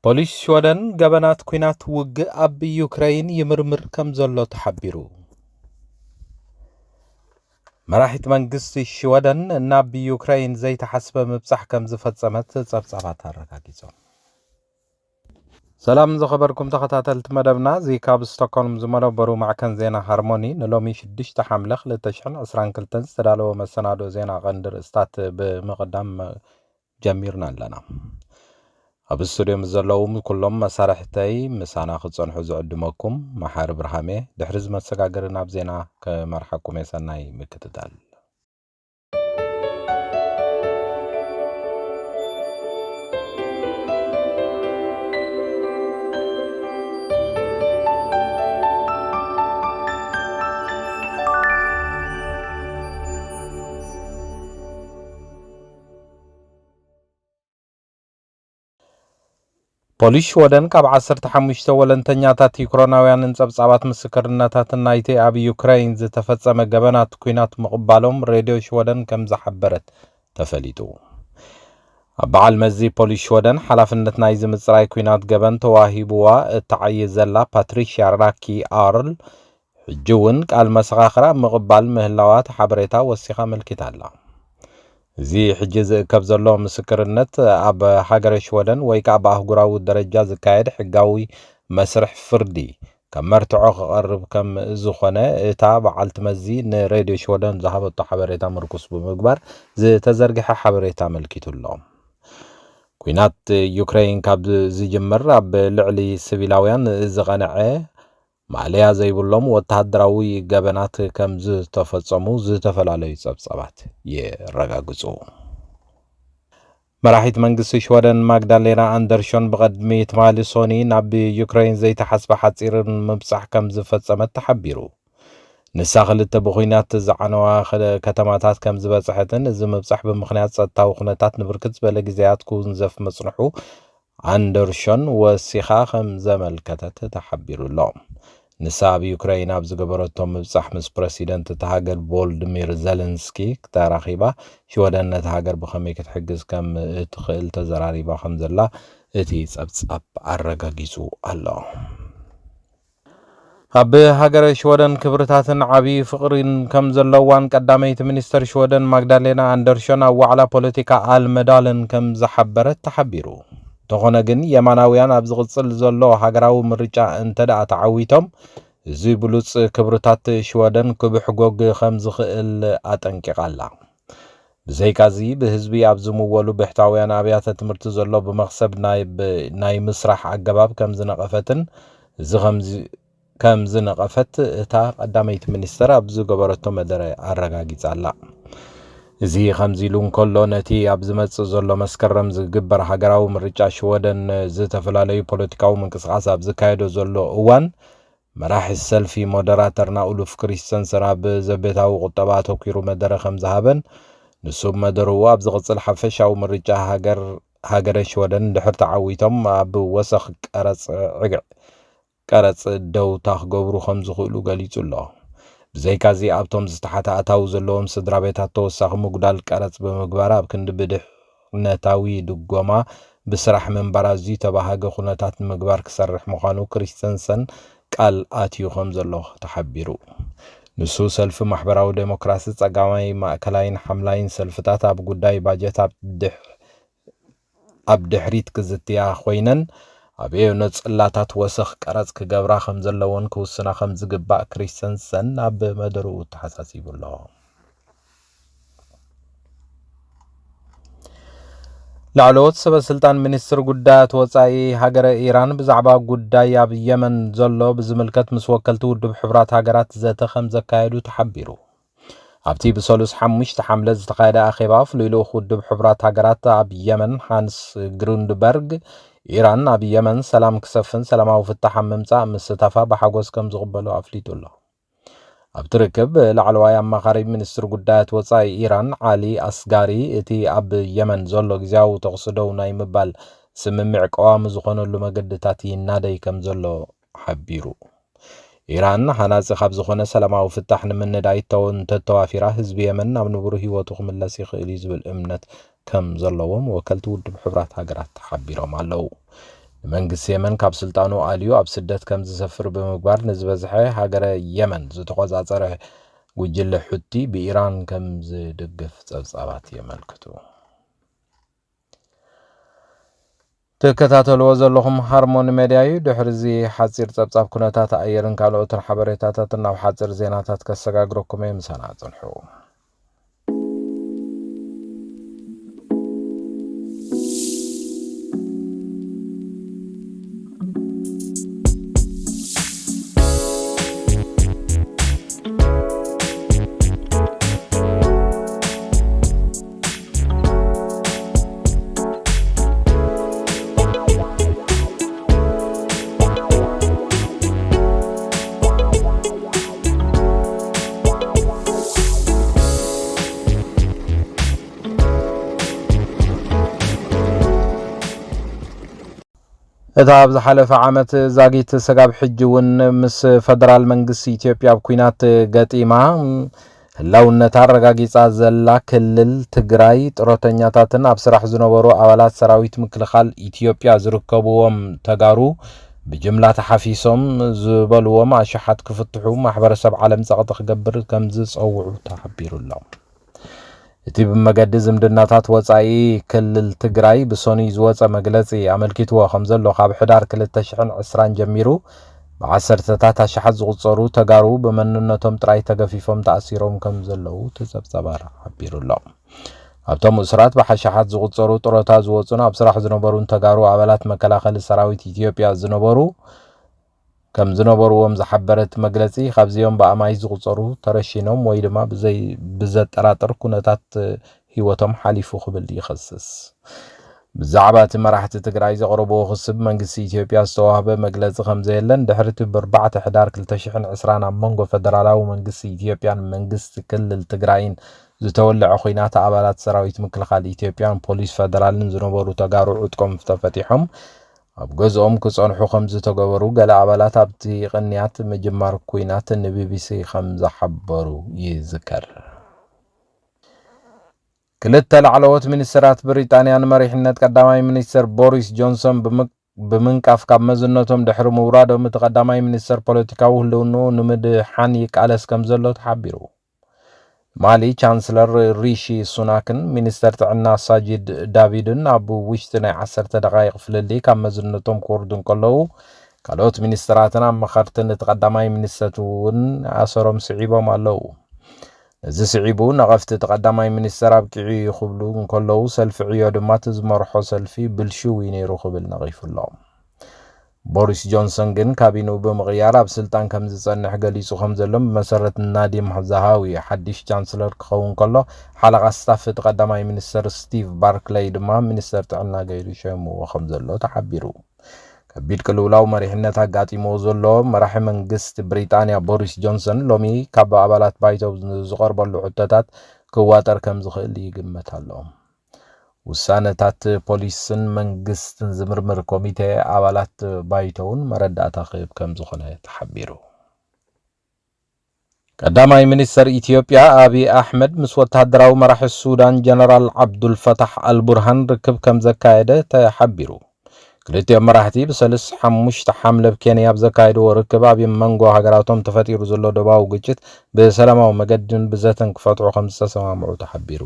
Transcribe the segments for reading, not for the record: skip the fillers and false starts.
ፖሊስ ሽወደን ገበናት ኩናት ውግእ ኣብ ዩክሬን ይምርምር ከም ዘሎ ተሓቢሩ። መራሒት መንግስቲ ሽወደን ናብ ዩክሬን ዘይተሓስበ ምብጻሕ ከም ዝፈጸመት ጸብጻባት ኣረጋጊጾም። ሰላም ዝኸበርኩም ተኸታተልቲ መደብና እዚ ካብ ስቶክሆልም ዝመነበሩ ማዕከን ዜና ሃርሞኒ ንሎሚ 6 ሓምለ 2022 ዝተዳለወ መሰናዶ ዜና ቀንዲ ርእስታት ብምቕዳም ጀሚርና ኣለና። ኣብ ስቱድዮ ዘለዎም ኩሎም መሳርሕተይ ምሳና ክጸንሑ ዝዕድመኩም መሓር ብርሃሜ ድሕሪ ዝመሰጋገሪ ናብ ዜና ከመርሐኩም የሰናይ ምክትታል። ፖሊስ ሽወደን ካብ 15 ወለንተኛታት ዩክሬናውያንን ጸብጻባት ምስክርነታትን ናይቲ ኣብ ዩክሬን ዝተፈጸመ ገበናት ኩናት ምቕባሎም ሬድዮ ሽወደን ከም ዝሓበረት ተፈሊጡ። ኣብ በዓል መዚ ፖሊስ ሽወደን ሓላፍነት ናይ ዝምጽራይ ኩናት ገበን ተዋሂብዋ እተዓይል ዘላ ፓትሪሽያ ራኪ ኣርል ሕጂ እውን ቃል መሰኻኽራ ምቕባል ምህላዋት ሓበሬታ ወሲኻ መልኪታ ኣላ። እዚ ሕጂ ዝእከብ ዘሎ ምስክርነት ኣብ ሃገረ ሽወደን ወይ ከዓ ብኣህጉራዊ ደረጃ ዝካየድ ሕጋዊ መስርሕ ፍርዲ ከም መርትዖ ክቐርብ ከም ዝኾነ እታ በዓልቲ መዚ ንሬድዮ ሽወደን ዝሃበቶ ሓበሬታ ምርኩስ ብምግባር ዝተዘርግሐ ሓበሬታ መልኪቱ ኣሎ። ኩናት ዩክሬን ካብ ዝጅምር ኣብ ልዕሊ ሲቪላውያን ዝቐንዐ ማዕለያ ዘይብሎም ወተሃደራዊ ገበናት ከም ዝተፈጸሙ ዝተፈላለዩ ጸብጻባት የረጋግጹ። መራሒት መንግስቲ ሽወደን ማግዳሌና ኣንደርሾን ብቐድሚ ትማሊ ሶኒ ናብ ዩክሬን ዘይተሓስበ ሓጺርን ምብጻሕ ከም ዝፈጸመት ተሓቢሩ። ንሳ ክልተ ብኹናት ዝዓነዋ ከተማታት ከም ዝበጽሐትን እዚ ምብጻሕ ብምኽንያት ጸጥታዊ ኩነታት ንብርክት ዝበለ ግዜያት ክውንዘፍ መጽንሑ ኣንደርሾን ወሲኻ ከም ዘመልከተት ተሓቢሩ ኣሎ። ንሳ ኣብ ዩክሬን ኣብ ዝገበረቶም ምብጻሕ ምስ ፕረሲደንት እቲ ሃገር ቮሎዲሚር ዘለንስኪ ተራኺባ ሽወደን ነቲ ሃገር ብኸመይ ክትሕግዝ ከም እትኽእል ተዘራሪባ ከም ዘላ እቲ ጸብጻብ ኣረጋጊጹ ኣሎ። ኣብ ሃገረ ሽወደን ክብርታትን ዓብዪ ፍቕሪን ከም ዘለዋን ቀዳመይቲ ሚኒስተር ሽወደን ማግዳሌና ኣንደርሾን ኣብ ዋዕላ ፖለቲካ ኣልመዳልን ከም ዝሓበረት ተሓቢሩ። ተኾነ ግን የማናውያን ኣብ ዝቕጽል ዘሎ ሃገራዊ ምርጫ እንተደኣ ተዓዊቶም እዚ ብሉጽ ክብርታት ሽወደን ክብሕጎግ ከም ዝኽእል ኣጠንቂቓ ኣላ። ብዘይካዚ ብህዝቢ ኣብ ዝምወሉ ብሕታውያን ኣብያተ ትምህርቲ ዘሎ ብመኽሰብ ናይ ምስራሕ ኣገባብ ከም ዝነቐፈትን እዚ ከም ዝነቐፈት እታ ቀዳመይቲ ሚኒስተር ኣብ ዝገበረቶ መደረ ኣረጋጊጻ ኣላ። እዚ ከምዚ ኢሉ እንከሎ ነቲ ኣብ ዝመጽእ ዘሎ መስከረም ዝግበር ሃገራዊ ምርጫ ሽወደን ዝተፈላለዩ ፖለቲካዊ ምንቅስቓስ ኣብ ዝካየዶ ዘሎ እዋን መራሒ ሰልፊ ሞደራተር ናኡሉፍ ክሪስተንሰን ኣብ ዘቤታዊ ቁጠባ ኣተኪሩ መደረ ከም ዝሃበን ንሱ መደርዎ ኣብ ዝቕጽል ሓፈሻዊ ምርጫ ሃገረ ሽወደን ድሕሪ ተዓዊቶም ኣብ ወሰኽ ቀረጽ ደውታ ክገብሩ ከም ዝኽእሉ ገሊጹ ኣሎ። ብዘይካዚ ኣብቶም ዝተሓታኣታዊ ዘለዎም ስድራ ቤታት ተወሳኺ ምጉዳል ቀረጽ ብምግባር ኣብ ክንዲ ብድሕነታዊ ድጎማ ብስራሕ ምንባር ኣዝዩ ተባሃገ ኩነታት ንምግባር ክሰርሕ ምዃኑ ክሪስተንሰን ቃል ኣትዩ ከም ዘሎ ተሓቢሩ። ንሱ ሰልፊ ማሕበራዊ ዴሞክራሲ ጸጋማይ ማእከላይን ሓምላይን ሰልፍታት ኣብ ጉዳይ ባጀት ኣብ ድሕሪት ክዝትያ ኮይነን ኣብ ነጽላታት ወሰኽ ቀረጽ ክገብራ ከም ዘለዎን ክውስና ከም ዝግባእ ክሪስተንሰን ኣብ መደረኡ ተሓሳሲቡ ኣሎ። ላዕለዎት ሰበስልጣን ሚኒስትር ጉዳያት ወጻኢ ሃገረ ኢራን ብዛዕባ ጉዳይ ኣብ የመን ዘሎ ብዝምልከት ምስ ወከልቲ ውድብ ሕብራት ሃገራት ዘተ ከም ዘካየዱ ተሓቢሩ። ኣብቲ ብሰሉስ 5 ሓምለ ዝተኻየደ ኣኼባ ፍሉይ ልኡኽ ውድብ ሕብራት ሃገራት ኣብ የመን ሃንስ ግሩንድበርግ ኢራን ኣብ የመን ሰላም ክሰፍን ሰላማዊ ፍታሕ ምምጻእ ምስታፋ ብሓጎስ ከም ዝቕበሉ ኣፍሊጡ ኣሎ። ኣብቲ ርክብ ላዕለዋይ ኣማኻሪ ሚኒስትር ጉዳያት ወጻኢ ኢራን ዓሊ ኣስጋሪ እቲ ኣብ የመን ዘሎ ግዝያዊ ተቕሲ ደው ናይ ምባል ስምምዕ ቀዋሚ ዝኾነሉ መገድታት ይናደይ ከም ዘሎ ሓቢሩ። ኢራን ሃናፂ ካብ ዝኾነ ሰላማዊ ፍታሕ ንምንዳይ ተተዋፊራ ህዝቢ የመን ናብ ንብሩ ህይወቱ ክምለስ ይኽእል ዝብል እምነት ከም ዘለዎም ወከልቲ ውድብ ሕብራት ሃገራት ተሓቢሮም ኣለዉ። መንግስት የመን ካብ ስልጣኑ አልዩ ኣብ ስደት ከም ዝሰፍር ብምግባር ንዝበዝሐ ሃገረ የመን ዝተቆጻጸረ ጉጅለ ሑቲ ብኢራን ከም ዝድግፍ ጸብጻባት የመልክቱ። ተከታተልዎ ዘለኹም ሃርሞኒ ሚድያ እዩ። ድሕሪዚ ሓፂር ጸብጻብ ኩነታት ኣየርን ካልኦትን ሓበሬታታትን ናብ ሓፂር ዜናታት ከሰጋግረኩም እየ። ምሳና ጽንሑ። እታ ኣብ ዝሓለፈ ዓመት ዛጊት ሰጋብ ሕጅውን ምስ ፈደራል መንግስቲ ኢትዮጵያ ኣብ ኩናት ገጢማ ህላውነታ ረጋጊጻ ዘላ ክልል ትግራይ ጥሮተኛታትን ኣብ ስራሕ ዝነበሩ ኣባላት ሰራዊት ምክልኻል ኢትዮጵያ ዝርከብዎም ተጋሩ ብጅምላ ተሓፊሶም ዝበልዎም ኣሽሓት ክፍትሑ ማሕበረሰብ ዓለም ጸቕጢ ክገብር ከም ዝጸውዑ ተሓቢሩሎም። እቲ ብመገዲ ዝምድናታት ወጻኢ ክልል ትግራይ ብሶኒ ዝወፀ መግለጺ ኣመልኪትዎ ከም ዘሎ ካብ ሕዳር 2020 ጀሚሩ ብዓሰርተታት ኣሽሓት ዝቁጸሩ ተጋሩ ብመንነቶም ጥራይ ተገፊፎም ተኣሲሮም ከም ዘለው ተጸብጻባር ሓቢሩሎም። ኣብቶም እስራት ብሓሽሓት ዝቁጸሩ ጥሮታ ዝወጹን ኣብ ስራሕ ዝነበሩን ተጋሩ ኣባላት መከላኸሊ ሰራዊት ኢትዮጵያ ዝነበሩ ከም ዝነበሩዎም ዝሓበረት መግለጺ ካብዚኦም በኣማይ ዝቁጸሩ ተረሺኖም ወይ ድማ ብዘጠራጥር ኩነታት ህይወቶም ሓሊፉ ክብል ይኸስስ። ብዛዕባ እቲ መራሕቲ ትግራይ ዘቕረብዎ ክስብ መንግስቲ ኢትዮጵያ ዝተዋህበ መግለጺ ከም ዘየለን ድሕሪ ብ4 ሕዳር 2020 ኣብ መንጎ ፈደራላዊ መንግስቲ ኢትዮጵያን መንግስቲ ክልል ትግራይን ዝተወልዐ ኩናት ኣባላት ሰራዊት ምክልኻል ኢትዮጵያን ፖሊስ ፈደራልን ዝነበሩ ተጋሩ ዕጥቆም ተፈቲሖም ኣብ ገዝኦም ክጸንሑ ከም ዝተገበሩ ገለ ኣባላት ኣብቲ ቅንያት ምጅማር ኩናት ንቢቢሲ ከም ዝሓበሩ ይዝከር። ክልተ ላዕለዎት ሚኒስትራት ብሪጣንያን መሪሕነት ቀዳማይ ሚኒስትር ቦሪስ ጆንሰን ብምንቃፍ ካብ መዝነቶም ድሕሪ ምውራዶም እቲ ቀዳማይ ሚኒስትር ፖለቲካዊ ህልውንኡ ንምድሓን ይቃለስ ከም ዘሎ ተሓቢሩ። ማሊ ቻንስለር ሪሺ ሱናክን ሚኒስተር ጥዕና ሳጂድ ዳቪድን ኣብ ውሽጢ ናይ 10 ደቂቕ ፍልልይ ካብ መዝነቶም ክወርዱን ከለዉ ካልኦት ሚኒስትራትን ኣመኻርትን እቲ ቀዳማይ ሚኒስተር እውን ኣሰሮም ስዒቦም ኣለዉ። እዚ ስዒቡ ነቐፍቲ እቲ ቀዳማይ ሚኒስተር ኣብ ቂዒ ይኽብሉ ከለዉ ሰልፊ ዕዮ ድማ ዝመርሖ ሰልፊ ብልሽው ነይሩ ክብል ነቒፉሎም። ቦሪስ ጆንሰን ግን ካቢነኡ ብምቕያር ኣብ ስልጣን ከም ዝጸንሕ ገሊጹ ከም ዘሎ ብመሰረት ናዲም ዛሃዊ ሓድሽ ቻንስለር ክኸውን ከሎ ሓለቓ ስታፍ እቲ ቀዳማይ ሚኒስተር ስቲቭ ባርክሌይ ድማ ሚኒስተር ጥዕና ገይሩ ሸይምዎ ከም ዘሎ ተሓቢሩ። ከቢድ ቅልውላው መሪሕነት ኣጋጢሞ ዘሎ መራሒ መንግስቲ ብሪጣንያ ቦሪስ ጆንሰን ሎሚ ካብ ኣባላት ባይቶ ዝቐርበሉ ሕቶታት ክዋጠር ከም ዝኽእል ይግመት ኣሎ። ውሳነታት ፖሊስን መንግስትን ዝምርምር ኮሚቴ ኣባላት ባይቶውን መረዳእታ ክህብ ከም ዝኾነ ተሓቢሩ። ቀዳማይ ሚኒስተር ኢትዮጵያ አብይ አሕመድ ምስ ወታደራዊ መራሒ ሱዳን ጀነራል ዓብዱል ፈታሕ አልቡርሃን ርክብ ከም ዘካየደ ተሓቢሩ። ክልቲኦም መራሕቲ ብሰልስ 5 ሐምለ ኬንያ ዘካየድዎ ርክብ ኣብ መንጎ ሃገራቶም ተፈጢሩ ዘሎ ደባዊ ግጭት ብሰላማዊ መገድን ብዘተን ክፈትሑ ከም ዝተሰማምዑ ተሓቢሩ።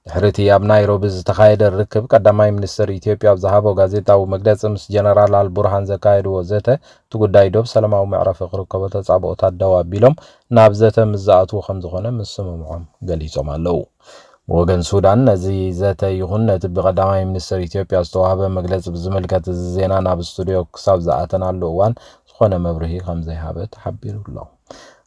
ድሕርቲ ኣብ ናይሮቢ ዝተካየደ ርክብ ቀዳማይ ሚኒስትር ኢትዮጵያ ኣብ ዝሃቦ ጋዜጣዊ መግለጺ ምስ ጀነራል አልቡርሃን ዘካየድዎ ዘተ እቲ ጉዳይ ዶብ ሰላማዊ ምዕራፍ ክርከቦ ተጻብኦታት ደው ኣቢሎም ናብ ዘተ ምዝኣትዎ ከም ዝኾነ ምስምምዖም ገሊጾም ኣለዉ። ወገን ሱዳን ነዚ ዘተ ይኹን ነቲ ብቀዳማይ ሚኒስትር ኢትዮጵያ ዝተዋህበ መግለጺ ብዝምልከት ዜና ናብ ስቱድዮ ክሳብ ዝኣተናሉ እዋን ዝኾነ መብርሂ ከም ዘይሃበ ተሓቢሩ ኣሎ።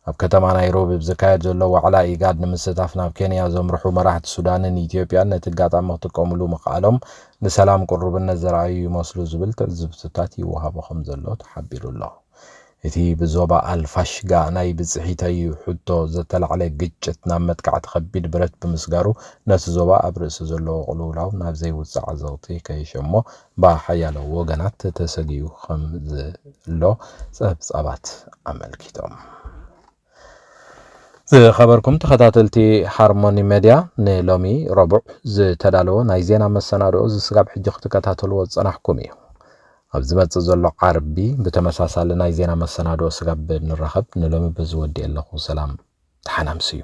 ኣብ ከተማ ናይሮቢ ብዝካየድ ዘሎ ዋዕላ ኢጋድ ንምስታፍ ናብ ኬንያ ዘምርሑ መራሕቲ ሱዳንን ኢትዮጵያን ነቲ ጋጣሚ ክጥቀምሉ ምኽኣሎም ንሰላም ቁርብነት ዘርኣዩ ይመስሉ ዝብል ትዕዝብትታት ይወሃቦ ከም ዘሎ ተሓቢሩ ኣሎ። እቲ ብዞባ አልፋሽጋ ናይ ብጽሒተይ ሕቶ ዘተላዕለ ግጭት ናብ መጥቃዕቲ ከቢድ ብረት ብምስጋሩ ነቲ ዞባ ኣብ ርእሲ ዘለዎ ቅልውላው ናብ ዘይውፅዕ ዘውቲ ከይሸሞ ብሓያሎ ወገናት ተሰጊዩ ከም ዘሎ ጸብጻባት ኣመልኪቶም። ዝኸበርኩም ተኸታተልቲ ሃርሞኒ ሚድያ ንሎሚ ረቡዕ ዝተዳለወ ናይ ዜና መሰናድኦ ዝስጋብ ሕጂ ክትከታተልዎ ዝጸናሕኩም እዩ። ኣብ ዝመጽእ ዘሎ ዓርቢ ብተመሳሳሊ ናይ ዜና መሰናዶ ስጋብ ንረኸብ ንሎሚ ብዝወዲ ኣለኹ ሰላም ተሓናምስዩ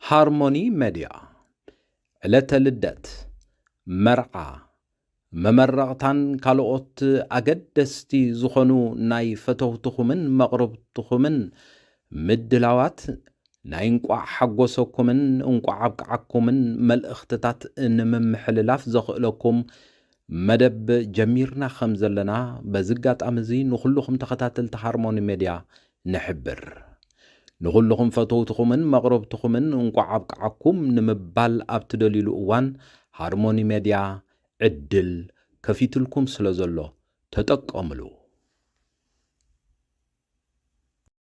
ሃርሞኒ ሚድያ ዕለተ ልደት መርዓ መመረቕታን ካልኦት ኣገደስቲ ዝኾኑ ናይ ፈተውትኹምን መቕረብትኹምን ምድላዋት ናይ እንቋዕ ሓጎሰኩምን እንቋዕ ኣብቅዓኩምን መልእኽትታት ንምምሕልላፍ ዘኽእለኩም መደብ ጀሚርና ከም ዘለና በዝጋጣሚ እዚ ንኹልኹም ተኸታተልቲ ሃርሞኒ ሚድያ ንሕብር ንኹልኹም ፈተውትኹምን መቕረብትኹምን እንቋዕ ኣብቅዓኩም ንምባል ኣብ ትደልይሉ እዋን ሃርሞኒ ሚድያ ዕድል ከፊትልኩም ስለ ዘሎ ተጠቀምሉ